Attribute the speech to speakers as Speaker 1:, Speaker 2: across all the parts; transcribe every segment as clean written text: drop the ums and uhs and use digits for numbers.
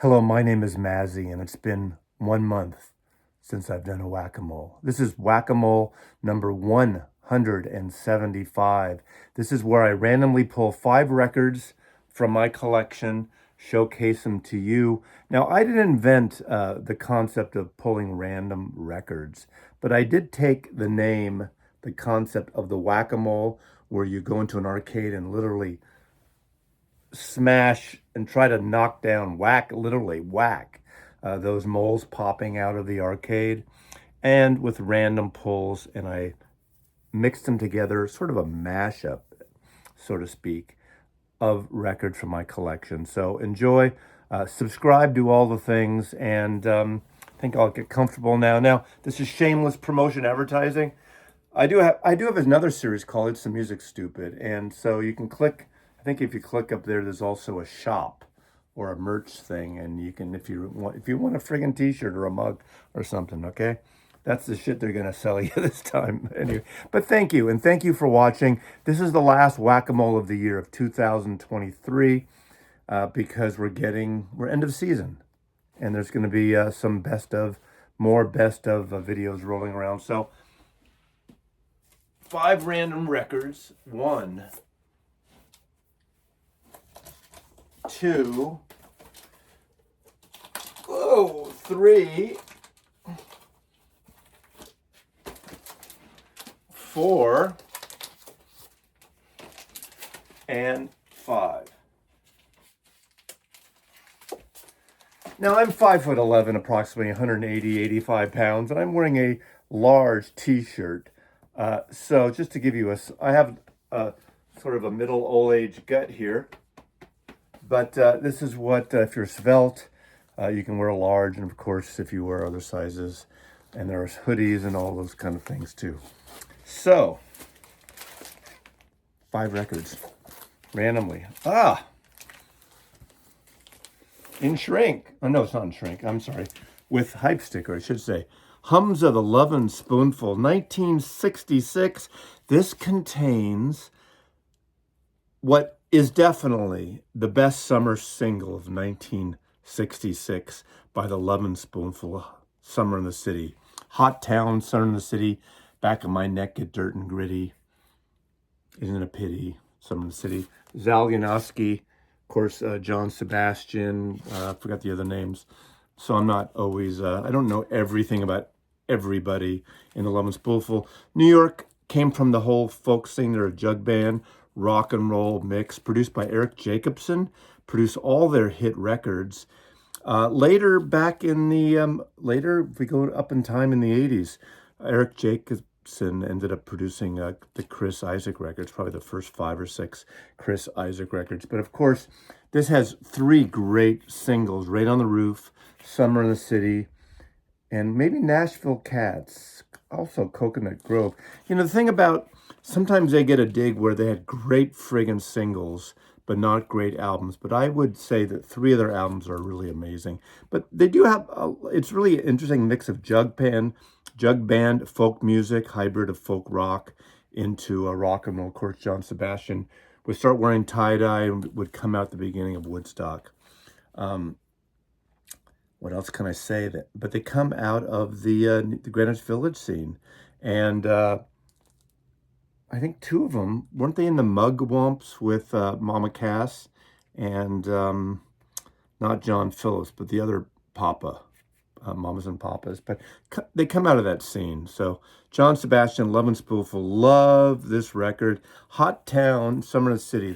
Speaker 1: Hello, my name is Mazzy, and it's been 1 month since I've done a whack-a-mole. This is whack-a-mole number 175. This is where I randomly pull 5 records from my collection, showcase them to you. Now, I didn't invent the concept of pulling random records, but I did take the concept of the whack-a-mole, where you go into an arcade and literally smash and try to knock down, whack, literally whack, those moles popping out of the arcade, and with random pulls. And I mixed them together, sort of a mashup, so to speak, of records from my collection. So enjoy, subscribe, do all the things, and I think I'll get comfortable now. Now, this is shameless promotion advertising. I do have another series called It's the Music Stupid, and so you can click. I think if you click up there, there's also a shop or a merch thing, and you can, if you want a friggin' T-shirt or a mug or something. Okay, that's the shit they're gonna sell you this time. Anyway, but thank you, and thank you for watching. This is the last whack-a-mole of the year of 2023, because we're end of season, and there's going to be some more best of videos rolling around. So 5 random records. 1, 2, 3, 4, and 5. Now, I'm 5'11", approximately 180, 85 pounds, and I'm wearing a large T-shirt. So just to give you I have a sort of a middle old age gut here, but this is what, if you're svelte, you can wear a large, and of course, if you wear other sizes, and there's hoodies and all those kind of things too. So, 5 records, randomly. In shrink. Oh, no, it's not in shrink. I'm sorry. With hype sticker, I should say. Hums of the Lovin' Spoonful, 1966. This contains what is definitely the best summer single of 1966 by the Lovin' Spoonful, Summer in the City. Hot Town, Summer in the City, Back of My Neck Get Dirt and Gritty, Isn't It a Pity, Summer in the City. Zal Yanowski, of course, John Sebastian, I forgot the other names. So I'm not always, I don't know everything about everybody in the Lovin' Spoonful. New York came from the whole folk scene. They're a jug band, rock and roll mix, produced by Eric Jacobson, produced all their hit records. Later, if we go up in time in the 80s, Eric Jacobson ended up producing the Chris Isaak records, probably the first 5 or 6 Chris Isaak records. But of course, this has 3 great singles: Right on the Roof, Summer in the City, and maybe Nashville Cats, also Coconut Grove. You know, the thing about, sometimes they get a dig where they had great friggin' singles, but not great albums. But I would say that 3 of their albums are really amazing. But they do have, it's really an interesting mix of jug band, folk music, hybrid of folk rock into a rock and roll. Of course, John Sebastian would start wearing tie-dye and would come out at the beginning of Woodstock. What else can I say? But they come out of the Greenwich Village scene. And I think 2 of them, weren't they in the Mugwumps with Mama Cass and not John Phillips, but the other Papa, Mamas and Papas. But they come out of that scene. So John Sebastian, Lovin' Spoonful, love this record. Hot Town, Summer in the City.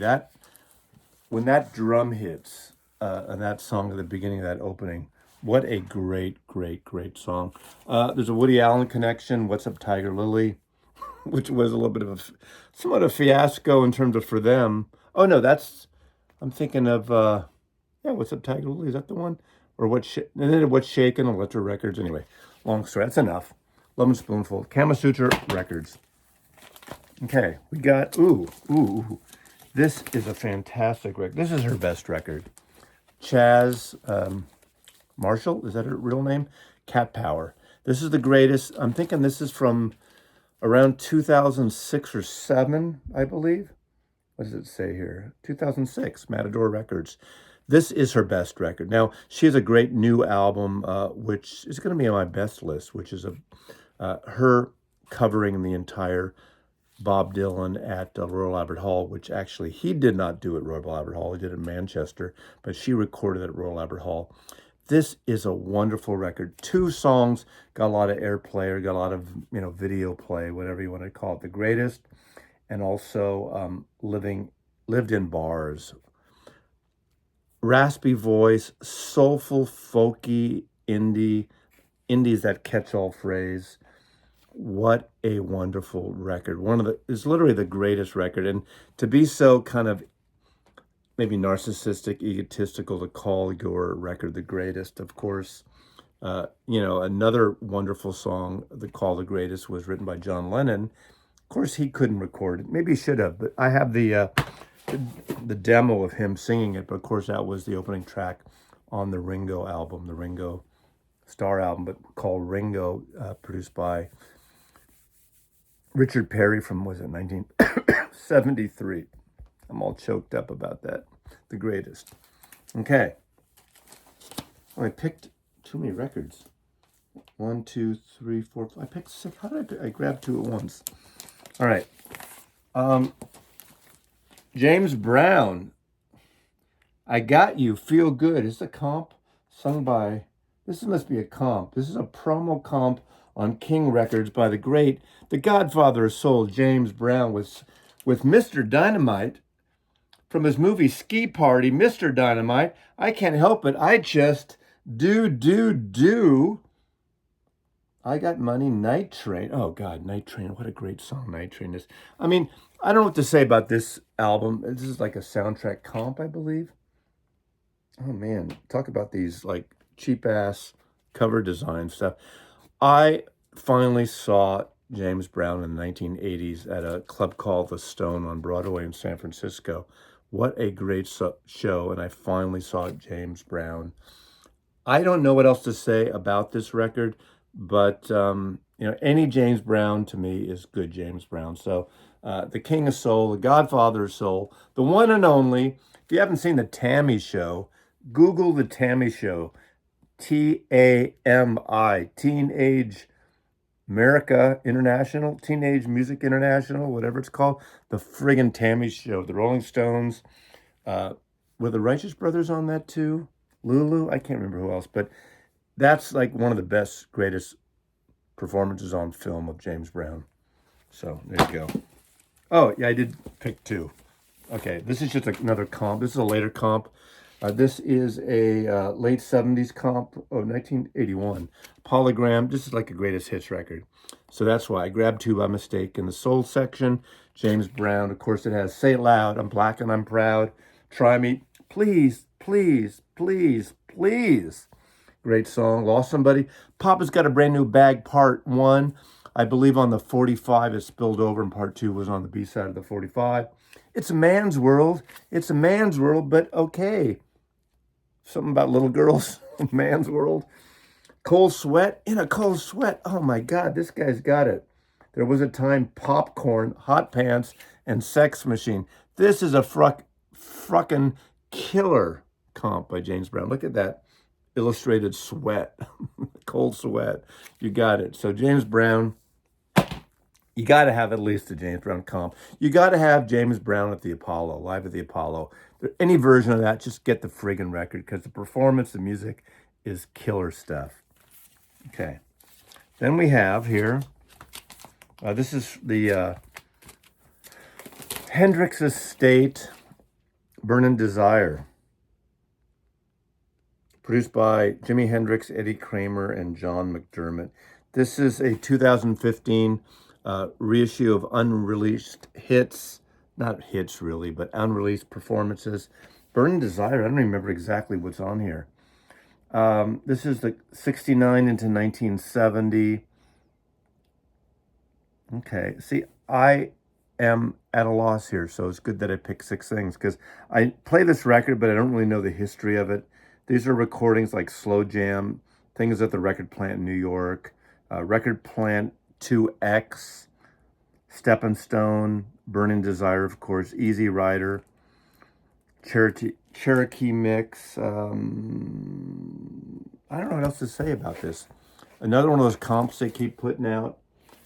Speaker 1: When that drum hits, and that song at the beginning of that opening, what a great, great, great song. There's a Woody Allen connection, What's Up Tiger Lily, which was a little bit of somewhat a fiasco in terms of for them. Oh, no, I'm thinking of, What's Up Tiger Lily, is that the one? Or and then What's Shakin', Electra Records. Anyway, long story, that's enough. Lovin' Spoonful, Kama Sutra Records. Okay, we got, this is a fantastic record. This is her best record. Chaz Marshall, is that her real name? Cat Power. This is the greatest. I'm thinking this is from around 2006 or 7, I believe. What does it say here? 2006, Matador Records. This is her best record. Now, she has a great new album, which is going to be on my best list, which is her covering the entire Bob Dylan at Royal Albert Hall, which actually he did not do at Royal Albert Hall. He did it in Manchester, but she recorded at Royal Albert Hall. This is a wonderful record. 2 songs got a lot of airplay, or got a lot of video play, whatever you want to call it. The Greatest, and also Lived in Bars. Raspy voice, soulful, folky, indie's that catch-all phrase. What a wonderful record. It's literally the greatest record. And to be so kind of maybe narcissistic, egotistical to call your record the greatest, of course, another wonderful song, The Call the Greatest, was written by John Lennon. Of course, he couldn't record it. Maybe he should have, but I have the demo of him singing it. But of course, that was the opening track on the Ringo album, the Ringo Starr album, but called Ringo, produced by Richard Perry from, was it 1973? I'm all choked up about that. The Greatest. Okay. Oh, I picked too many records. 1, 2, 3, 4, 5. I picked 6. How did I grab 2 at once? All right. James Brown. I Got You, Feel Good. Is a comp sung by, this must be a comp. This is a promo comp on King Records by the Godfather of Soul, James Brown, with Mr. Dynamite from his movie Ski Party. Mr. Dynamite, I can't help it. I just do. I Got Money, Night Train. Oh, God, Night Train. What a great song Night Train is. I mean, I don't know what to say about this album. This is like a soundtrack comp, I believe. Oh, man. Talk about these, like, cheap-ass cover design stuff. I finally saw James Brown in the 1980s at a club called The Stone on Broadway in San Francisco. What a great show, and I finally saw James Brown. I don't know what else to say about this record, but any James Brown to me is good James Brown. So the King of Soul, the Godfather of Soul, the one and only. If you haven't seen the Tammy Show, Google the Tammy Show. TAMI, Teenage America International, Teenage Music International, whatever it's called. The friggin' Tammy Show. The Rolling Stones. Were the Righteous Brothers on that too? Lulu? I can't remember who else, but that's like one of the best, greatest performances on film of James Brown. So there you go. Oh, yeah, I did pick 2. Okay, this is just another comp. This is a later comp. This is a late 70s comp of 1981. Polygram. This is like a greatest hits record. So that's why I grabbed 2 by mistake. In the soul section, James Brown. Of course, it has Say It Loud, I'm Black and I'm Proud. Try Me. Please, please, please, please. Great song. Lost Somebody. Papa's Got a Brand New Bag, Part 1. I believe on the 45 it spilled over, and Part 2 was on the B-side of the 45. It's a man's world. It's a man's world, but okay. Something about little girls. Man's world. Cold Sweat. In a Cold Sweat. Oh my God, this guy's got it. There Was a Time, Popcorn, Hot Pants, and Sex Machine. This is a fucking killer comp by James Brown. Look at that illustrated sweat. Cold Sweat. You got it. So James Brown, you got to have at least a James Brown comp. You got to have James Brown at the Apollo, live at the Apollo. Any version of that, just get the friggin' record, because the performance, the music is killer stuff. Okay. Then we have here, this is the Hendrix Estate, Burnin' Desire. Produced by Jimi Hendrix, Eddie Kramer, and John McDermott. This is a 2015 reissue of unreleased hits. Not hits, really, but unreleased performances. Burnin' Desire, I don't remember exactly what's on here. This is the 69 into 1970. Okay, see, I am at a loss here, so it's good that I picked 6 things, because I play this record, but I don't really know the history of it. These are recordings like Slow Jam, things at the Record Plant in New York, Record Plant 2X, Steppin' Stone, Burnin' Desire, of course, Easy Rider. Cherokee mix. I don't know what else to say about this. Another one of those comps they keep putting out.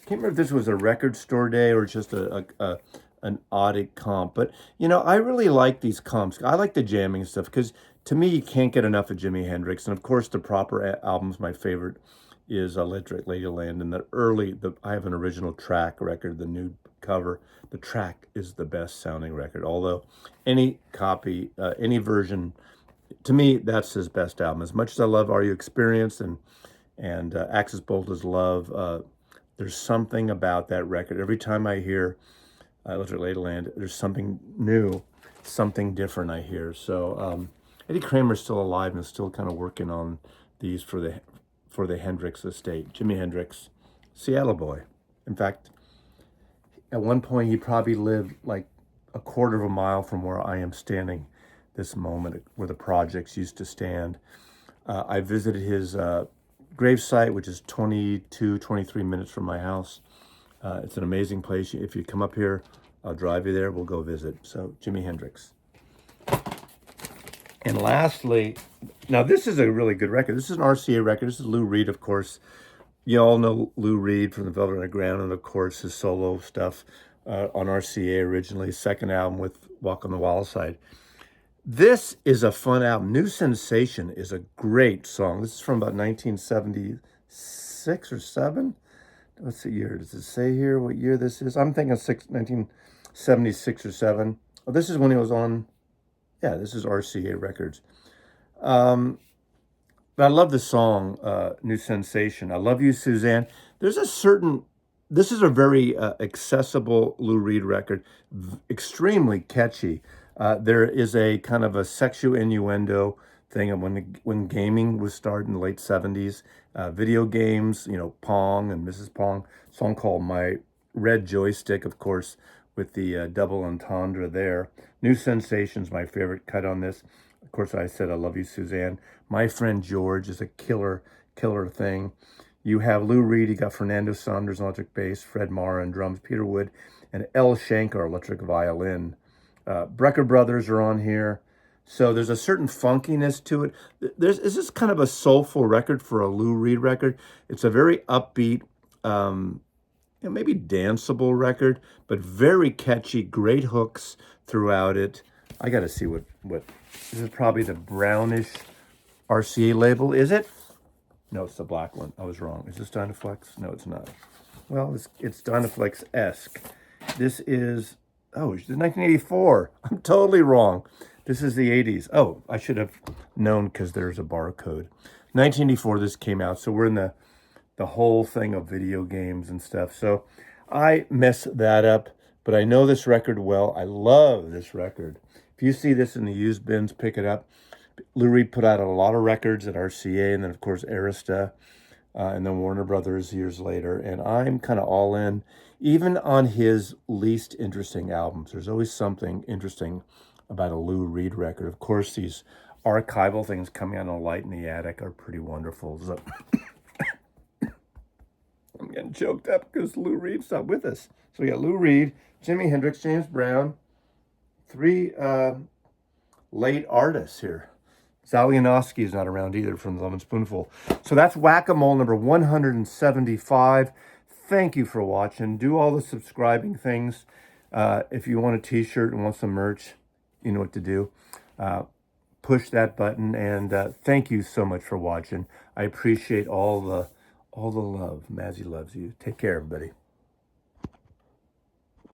Speaker 1: Can't remember if this was a record store day or just an audit comp. But I really like these comps. I like the jamming stuff because to me you can't get enough of Jimi Hendrix. And of course, the proper albums. My favorite is Electric Ladyland, and I have an original track record, the new cover. The track is the best sounding record. Although any copy, any version, to me that's his best album. As much as I love Are You Experienced and Axis Bolt's Love. There's something about that record. Every time I hear Electric Ladyland, there's something new, something different I hear. So Eddie Kramer's still alive and is still kind of working on these for the Hendrix estate. Jimi Hendrix, Seattle boy. In fact, at one point he probably lived like a quarter of a mile from where I am standing this moment, where the projects used to stand. I visited his gravesite, which is 23 minutes from my house. It's an amazing place. If you come up here, I'll drive you there. We'll go visit. So, Jimi Hendrix. And lastly, now this is a really good record. This is an RCA record. This is Lou Reed, of course. You all know Lou Reed from the Velvet Underground, and of course his solo stuff on RCA originally. Second album with Walk on the Wild Side. This is a fun album. New Sensation is a great song. This is from about 1976 or 7. What's the year? Does it say here what year this is? I'm thinking 1976 or 7. Oh, this is when he was on. Yeah, this is RCA Records. But I love the song, New Sensation. I Love You, Suzanne. This is a very accessible Lou Reed record, extremely catchy. There is a kind of a sexual innuendo thing of when gaming was started in the late 70s. Video games, Pong and Mrs. Pong. Song called My Red Joystick, of course, with the double entendre there. New Sensation's my favorite cut on this. Of course, I said I Love You, Suzanne. My Friend George is a killer thing. You have Lou Reed, you got Fernando Saunders on electric bass, Fred Mara on drums, Peter Wood, and El Shankar electric violin. Brecker Brothers are on here. So there's a certain funkiness to it. This is kind of a soulful record for a Lou Reed record. It's a very upbeat, maybe danceable record, but very catchy, great hooks throughout it. I got to see what this is. Probably the brownish RCA label, is it? No, it's the black one. I was wrong. Is this Dynaflex? No, it's not. Well, it's Dynaflex-esque. This is, it's 1984. I'm totally wrong. This is the 80s. Oh, I should have known because there's a barcode. 1984, this came out. So we're in the whole thing of video games and stuff. So I mess that up, but I know this record well. I love this record. If you see this in the used bins, pick it up. Lou Reed put out a lot of records at RCA and then, of course, Arista and then Warner Brothers years later. And I'm kind of all in, even on his least interesting albums. There's always something interesting about a Lou Reed record. Of course, these archival things coming out on Light in the Attic are pretty wonderful. So I'm getting choked up because Lou Reed's not with us. So we got Lou Reed, Jimi Hendrix, James Brown, 3 late artists here. Zalianowski is not around either from the Lovin' Spoonful. So that's Whack-A-Mole number 175. Thank you for watching. Do all the subscribing things. If you want a t-shirt and want some merch, you know what to do. Push that button, and thank you so much for watching. I appreciate all the love. Mazzy loves you. Take care, everybody.